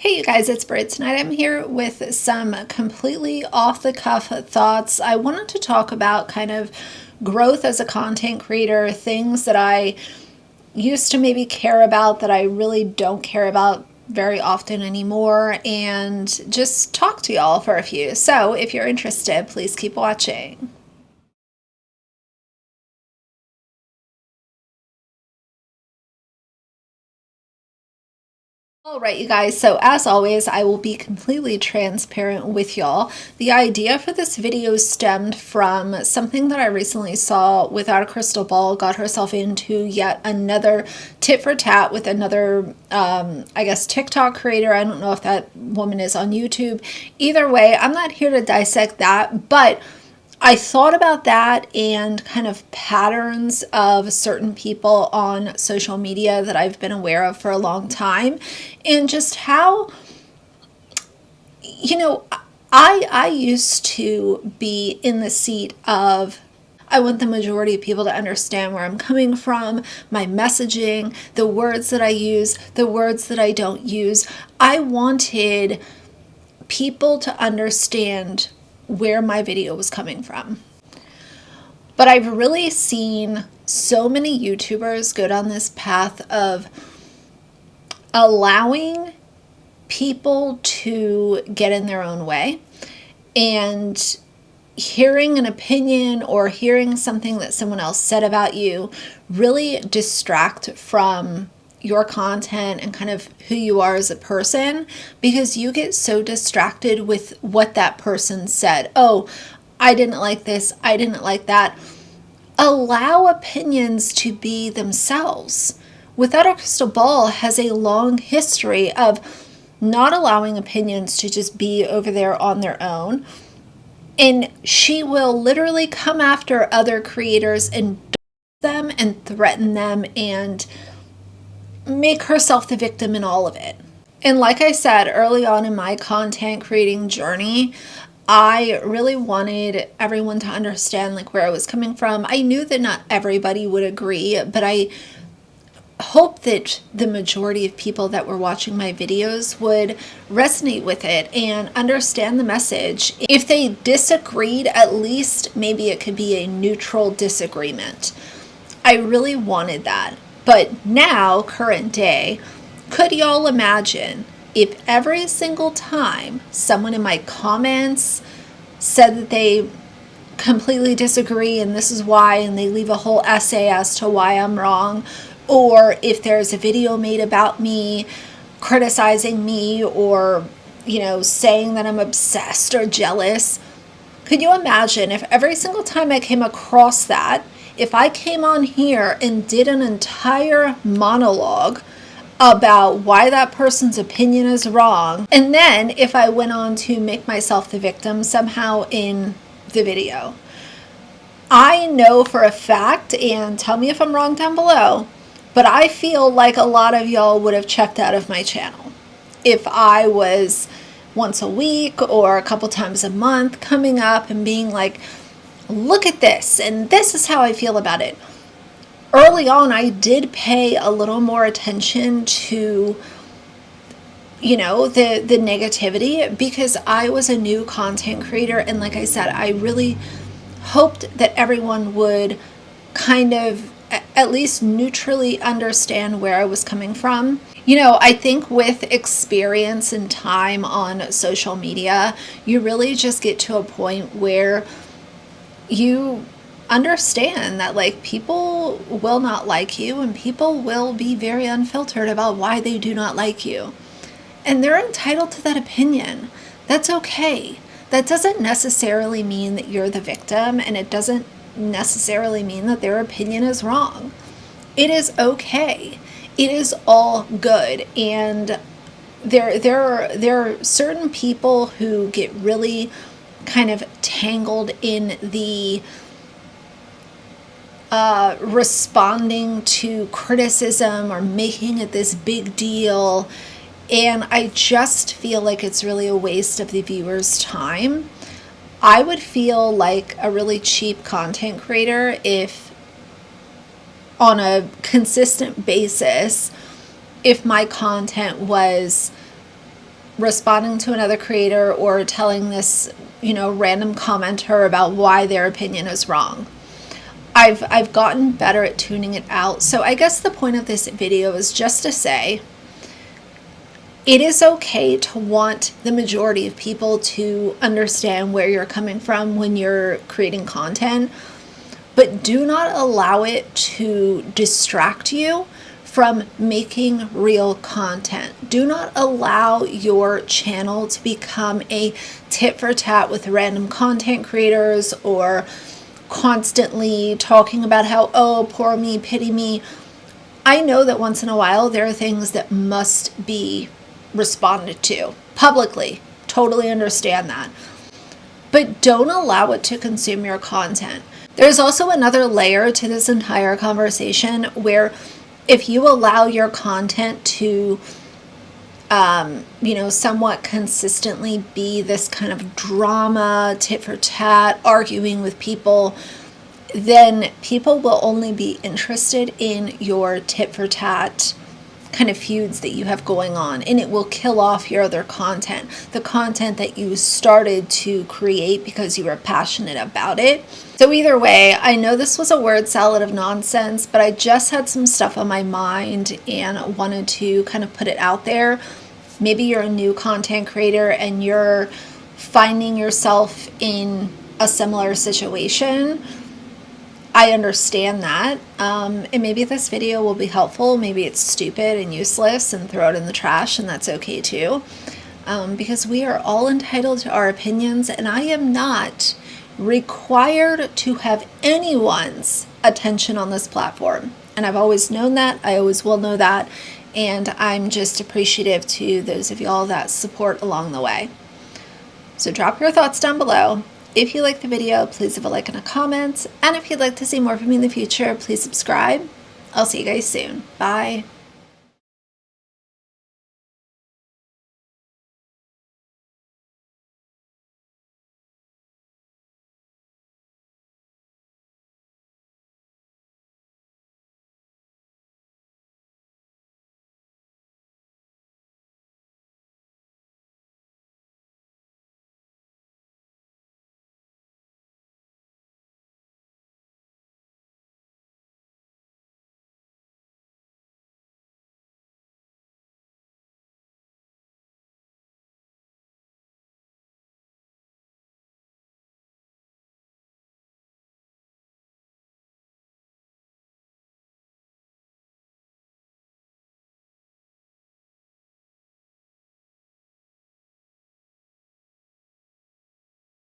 Hey you guys, it's Britt. Tonight I'm here with some completely off the cuff thoughts. I wanted to talk about kind of growth as a content creator, things that I used to maybe care about that I really don't care about very often anymore, and just talk to y'all for a few. So if you're interested, please keep watching. All right, you guys, so as always, I will be completely transparent with y'all. The idea for this video stemmed from something that I recently saw Without a Crystal Ball got herself into yet another tit for tat with another, I guess, TikTok creator. I don't know if that woman is on YouTube. Either way, I'm not here to dissect that, but I thought about that and kind of patterns of certain people on social media that I've been aware of for a long time, and just how, you know, I used to be in the seat of I want the majority of people to understand where I'm coming from, my messaging, the words that I use, the words that I don't use. I wanted people to understand where my video was coming from. But I've really seen so many YouTubers go down this path of allowing people to get in their own way, and hearing an opinion or hearing something that someone else said about you really distract from your content and kind of who you are as a person, because you get so distracted with what that person said. Oh, I didn't like this, I didn't like that. Allow opinions to be themselves. Without a Crystal Ball has a long history of not allowing opinions to just be over there on their own. And she will literally come after other creators and them and threaten them and make herself the victim in all of it. And like I said early on in my content creating journey, I really wanted everyone to understand like where I was coming from. I knew that not everybody would agree, but I hope that the majority of people that were watching my videos would resonate with it and understand the message. If they disagreed, at least maybe it could be a neutral disagreement. I really wanted that. But now, current day, could y'all imagine if every single time someone in my comments said that they completely disagree and this is why, and they leave a whole essay as to why I'm wrong, or if there's a video made about me criticizing me or, saying that I'm obsessed or jealous, could you imagine if every single time I came across that, if I came on here and did an entire monologue about why that person's opinion is wrong, and then if I went on to make myself the victim somehow in the video? I know for a fact, and tell me if I'm wrong down below, but I feel like a lot of y'all would have checked out of my channel if I was once a week or a couple times a month coming up and being like, look at this, and this is how I feel about it. Early on, I did pay a little more attention to, the negativity, because I was a new content creator. And like I said, I really hoped that everyone would kind of at least neutrally understand where I was coming from. I think with experience and time on social media, you really just get to a point where you understand that like people will not like you, and people will be very unfiltered about why they do not like you, and they're entitled to that opinion. That's okay. That doesn't necessarily mean that you're the victim, and it doesn't necessarily mean that their opinion is wrong. It is okay. It is all good. And there are certain people who get really kind of tangled in the responding to criticism or making it this big deal. And I just feel like it's really a waste of the viewer's time. I would feel like a really cheap content creator if, on a consistent basis, if my content was responding to another creator or telling this, random commenter about why their opinion is wrong. I've gotten better at tuning it out. So I guess the point of this video is just to say it is okay to want the majority of people to understand where you're coming from when you're creating content, but do not allow it to distract you from making real content. Do not allow your channel to become a tit for tat with random content creators or constantly talking about how, oh, poor me, pity me. I know that once in a while there are things that must be responded to publicly. Totally understand that. But don't allow it to consume your content. There's also another layer to this entire conversation where if you allow your content to, somewhat consistently be this kind of drama, tit for tat, arguing with people, then people will only be interested in your tit for tat kind of feuds that you have going on, and it will kill off your other content, the content that you started to create because you were passionate about it. So either way, I know this was a word salad of nonsense, but I just had some stuff on my mind and wanted to kind of put it out there. Maybe you're a new content creator and you're finding yourself in a similar situation. I understand that, and maybe this video will be helpful. Maybe it's stupid and useless and throw it in the trash, and that's okay too, because we are all entitled to our opinions, and I am not required to have anyone's attention on this platform, and I've always known that. I always will know that, and I'm just appreciative to those of y'all that support along the way. So drop your thoughts down below. If you like the video, please leave a like and a comment. And if you'd like to see more from me in the future, please subscribe. I'll see you guys soon. Bye.